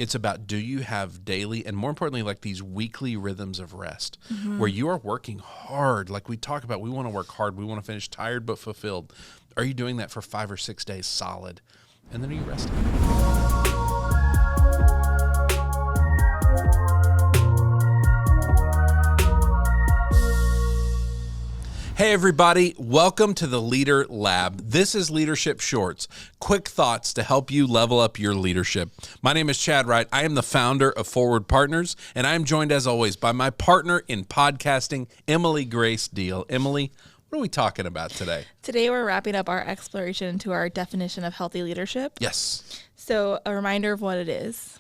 It's about, do you have daily and, more importantly, like these weekly rhythms of rest where you are working hard? Like we talk about, we want to work hard. We want to finish tired but fulfilled. Are you doing that for 5 or 6 days solid? And then are you resting? Hey everybody, welcome to the Leader Lab. This is Leadership Shorts, quick thoughts to help you level up your leadership. My name is Chad Wright. I am the founder of Forward Partners, and I am joined as always by my partner in podcasting, Emily Grace Deal. Emily, what are we talking about today? Today we're wrapping up our exploration into our definition of healthy leadership. Yes. So a reminder of what it is.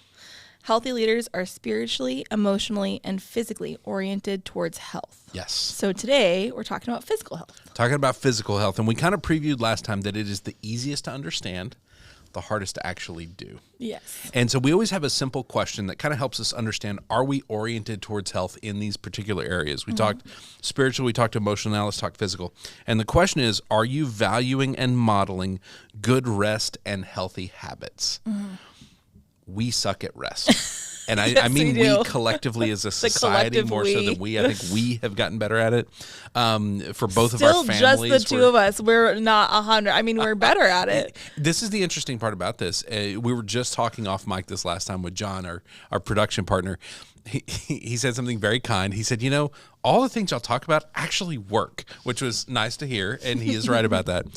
Healthy leaders are spiritually, emotionally, and physically oriented towards health. Yes. So today we're talking about physical health. Talking about physical health, and we kind of previewed last time that it is the easiest to understand, the hardest to actually do. Yes. And so we always have a simple question that kind of helps us understand, are we oriented towards health in these particular areas? We talked spiritual, we talked emotional, now let's talk physical. And the question is, are you valuing and modeling good rest and healthy habits? We suck at rest. And I mean we collectively as a society, more so than we. I think we have gotten better at it for both of our families. Still just the two of us. We're not 100. I mean, we're better at it. This is the interesting part about this. We were just talking off mic this last time with John, our production partner. He said something very kind. He said, all the things y'all talk about actually work, which was nice to hear. And he is right about that.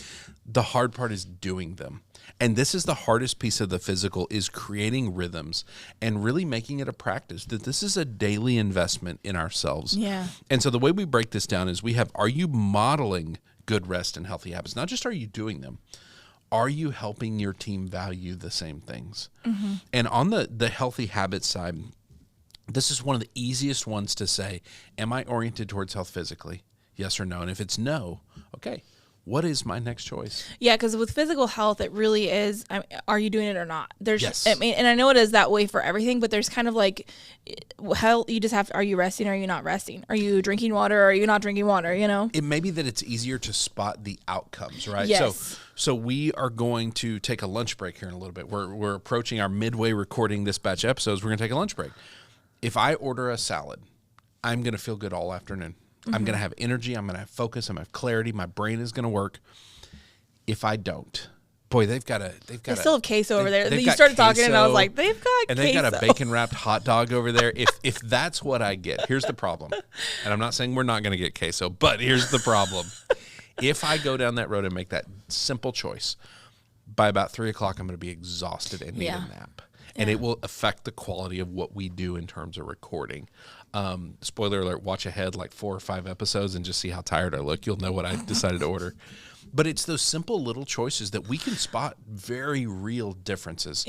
The hard part is doing them. And this is the hardest piece of the physical, is creating rhythms and really making it a practice, that this is a daily investment in ourselves. Yeah. And so the way we break this down is are you modeling good rest and healthy habits? Not just are you doing them, are you helping your team value the same things? And on the healthy habits side, this is one of the easiest ones to say, am I oriented towards health physically? Yes or no? And if it's no, okay. What is my next choice? Yeah, because with physical health, it really is, are you doing it or not? Yes. And I know it is that way for everything, but there's kind of like, you just have to, are you resting or are you not resting? Are you drinking water or are you not drinking water, It may be that it's easier to spot the outcomes, right? Yes. So we are going to take a lunch break here in a little bit. We're approaching our midway recording this batch of episodes. We're going to take a lunch break. If I order a salad, I'm going to feel good all afternoon. I'm going to have energy. I'm going to have focus. I'm going to have clarity. My brain is going to work. If I don't, boy, they still have queso over there. You queso, started talking and I was like, they've got and queso. They've got a bacon wrapped hot dog over there. If that's what I get, here's the problem. And I'm not saying we're not going to get queso, but here's the problem. If I go down that road and make that simple choice, by about 3 o'clock, I'm going to be exhausted and need a nap. And it will affect the quality of what we do in terms of recording. Spoiler alert, watch ahead like 4 or 5 episodes and just see how tired I look. You'll know what I decided to order. But it's those simple little choices that we can spot very real differences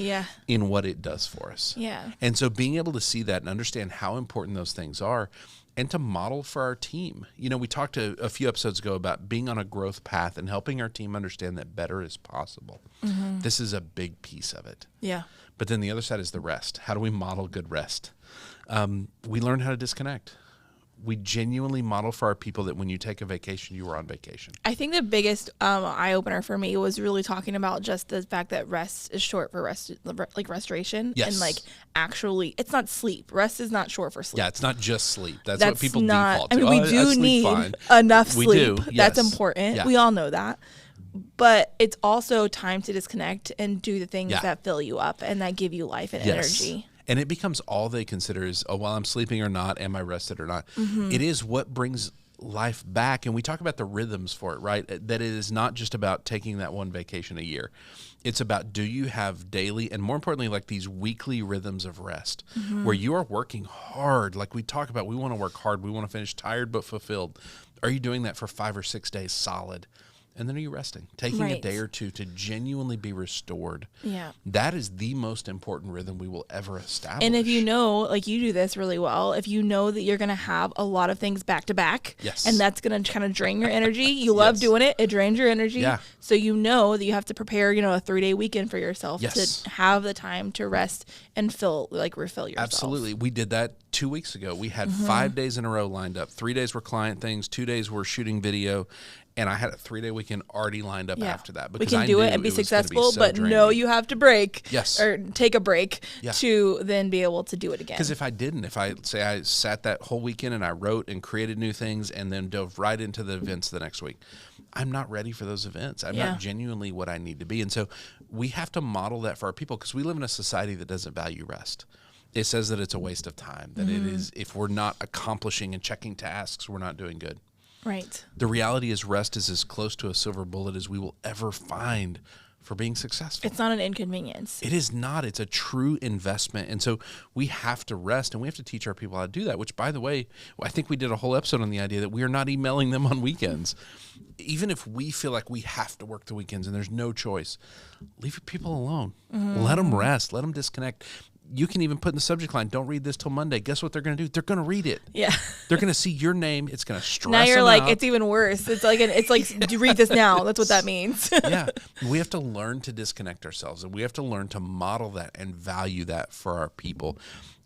in what it does for us. Yeah. And so being able to see that and understand how important those things are and to model for our team. We talked a few episodes ago about being on a growth path and helping our team understand that better is possible. This is a big piece of it. Yeah. But then the other side is the rest. How do we model good rest? We learn how to disconnect. We genuinely model for our people that when you take a vacation, you are on vacation. I think the biggest eye-opener for me was really talking about just the fact that rest is short for restoration. Yes. And actually, it's not sleep. Rest is not short for sleep. Yeah, it's not just sleep. That's what people default to. I mean, we do need enough sleep. We do, yes. That's important. Yeah. We all know that. But it's also time to disconnect and do the things that fill you up and that give you life and energy. And it becomes all they consider is, while I'm sleeping or not, am I rested or not? It is what brings life back. And we talk about the rhythms for it, right? That it is not just about taking that one vacation a year. It's about, do you have daily and, more importantly, like these weekly rhythms of rest where you are working hard? Like we talk about, we want to work hard. We want to finish tired but fulfilled. Are you doing that for 5 or 6 days solid? And then are you resting? Taking a day or two to genuinely be restored. Yeah. That is the most important rhythm we will ever establish. And if you know, like you do this really well, if you know that you're going to have a lot of things back to back, and that's going to kind of drain your energy, you love doing it, it drains your energy. Yeah. So you know that you have to prepare, a 3-day weekend for yourself to have the time to rest and refill yourself. Absolutely. We did that 2 weeks ago. We had 5 days in a row lined up. 3 days were client things, 2 days were shooting video. And I had a 3-day weekend already lined up after that. Because we can do it and be successful, but no, you have to break. Yes. Or take a break to then be able to do it again. Because if I sat that whole weekend and I wrote and created new things and then dove right into the events the next week, I'm not ready for those events. I'm not genuinely what I need to be. And so we have to model that for our people, because we live in a society that doesn't value rest. It says that it's a waste of time, that it is, if we're not accomplishing and checking tasks, we're not doing good. Right. The reality is rest is as close to a silver bullet as we will ever find for being successful. It's not an inconvenience. It is not. It's a true investment. And so we have to rest, and we have to teach our people how to do that, which, by the way, I think we did a whole episode on the idea that we are not emailing them on weekends. Even if we feel like we have to work the weekends and there's no choice, leave your people alone. Let them rest. Let them disconnect. You can even put in the subject line, don't read this till Monday. Guess what they're going to do? They're going to read it. Yeah. They're going to see your name. It's going to stress now you're them like, out. it's even worse. It's like, do you read this now? That's what that means. Yeah. We have to learn to disconnect ourselves, and we have to learn to model that and value that for our people.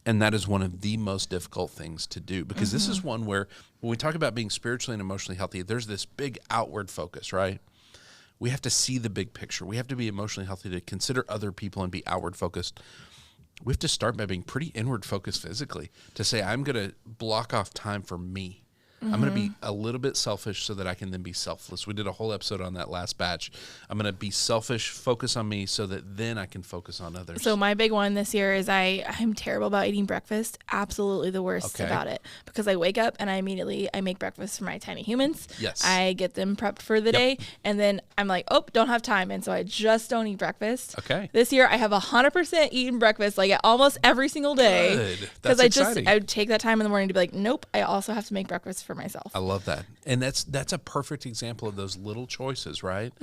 And that is one of the most difficult things to do, because this is one where when we talk about being spiritually and emotionally healthy, there's this big outward focus, right? We have to see the big picture. We have to be emotionally healthy to consider other people and be outward focused. We have to start by being pretty inward focused physically, to say, I'm going to block off time for me. I'm going to be a little bit selfish so that I can then be selfless. We did a whole episode on that last batch. I'm going to be selfish, focus on me, so that then I can focus on others. So my big one this year is I'm terrible about eating breakfast. Absolutely the worst about it. Because I wake up and I make breakfast for my tiny humans. Yes. I get them prepped for the day. And then I'm like, oh, don't have time. And so I just don't eat breakfast. Okay. This year I have 100% eaten breakfast, like almost every single day. Good. That's exciting. I would take that time in the morning to be like, nope, I also have to make breakfast for myself. I love that. And that's a perfect example of those little choices, right?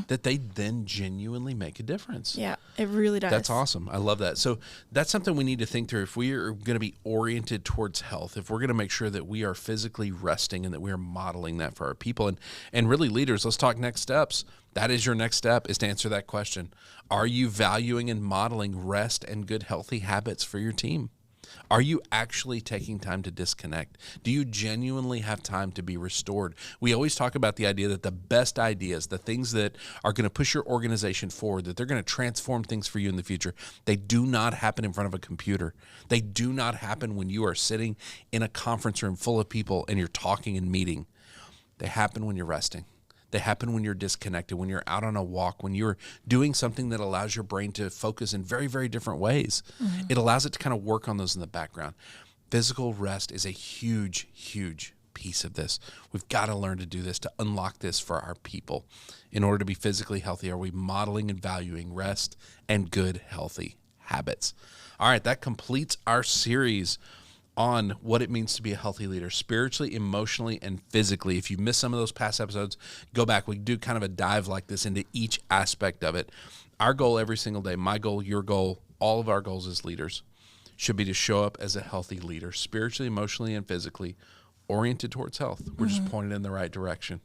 That they then genuinely make a difference. Yeah, it really does. That's awesome. I love that. So that's something we need to think through. If we are going to be oriented towards health, if we're going to make sure that we are physically resting and that we are modeling that for our people, and really leaders, let's talk next steps. That is your next step, is to answer that question. Are you valuing and modeling rest and good, healthy habits for your team? Are you actually taking time to disconnect? Do you genuinely have time to be restored? We always talk about the idea that the best ideas, the things that are going to push your organization forward, that they're going to transform things for you in the future, they do not happen in front of a computer. They do not happen when you are sitting in a conference room full of people and you're talking and meeting. They happen when you're resting. They happen when you're disconnected, when you're out on a walk, when you're doing something that allows your brain to focus in very, very different ways. It allows it to kind of work on those in the background. Physical rest is a huge, huge piece of this. We've got to learn to do this, to unlock this for our people. In order to be physically healthy, are we modeling and valuing rest and good, healthy habits? All right, that completes our series on what it means to be a healthy leader, spiritually, emotionally, and physically. If you missed some of those past episodes, go back. We do kind of a dive like this into each aspect of it. Our goal every single day, my goal, your goal, all of our goals as leaders should be to show up as a healthy leader, spiritually, emotionally, and physically, oriented towards health. We're just pointed in the right direction.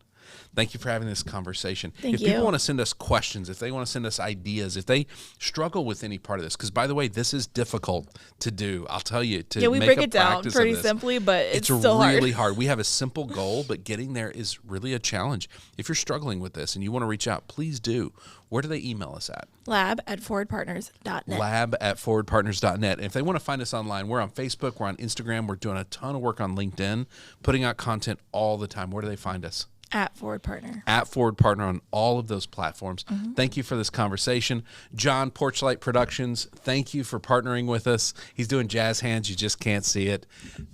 Thank you for having this conversation. If people want to send us questions, if they want to send us ideas, if they struggle with any part of this, because by the way, this is difficult to do. I'll tell you, we break it down pretty simply, but it's still really hard. We have a simple goal, but getting there is really a challenge. If you're struggling with this and you want to reach out, please do. Where do they email us at? lab@forwardpartners.net. lab@forwardpartners.net. And if they want to find us online, we're on Facebook, we're on Instagram, we're doing a ton of work on LinkedIn, putting out content all the time. Where do they find us? At Forward Partner. At Forward Partner on all of those platforms. Thank you for this conversation. John, Porchlight Productions, thank you for partnering with us. He's doing jazz hands. You just can't see it.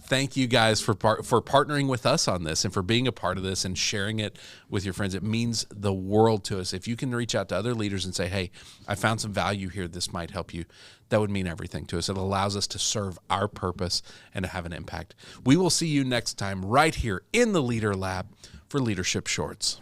Thank you guys for partnering with us on this and for being a part of this and sharing it with your friends. It means the world to us. If you can reach out to other leaders and say, hey, I found some value here, this might help you, that would mean everything to us. It allows us to serve our purpose and to have an impact. We will see you next time right here in the Leader Lab for Leadership Shorts.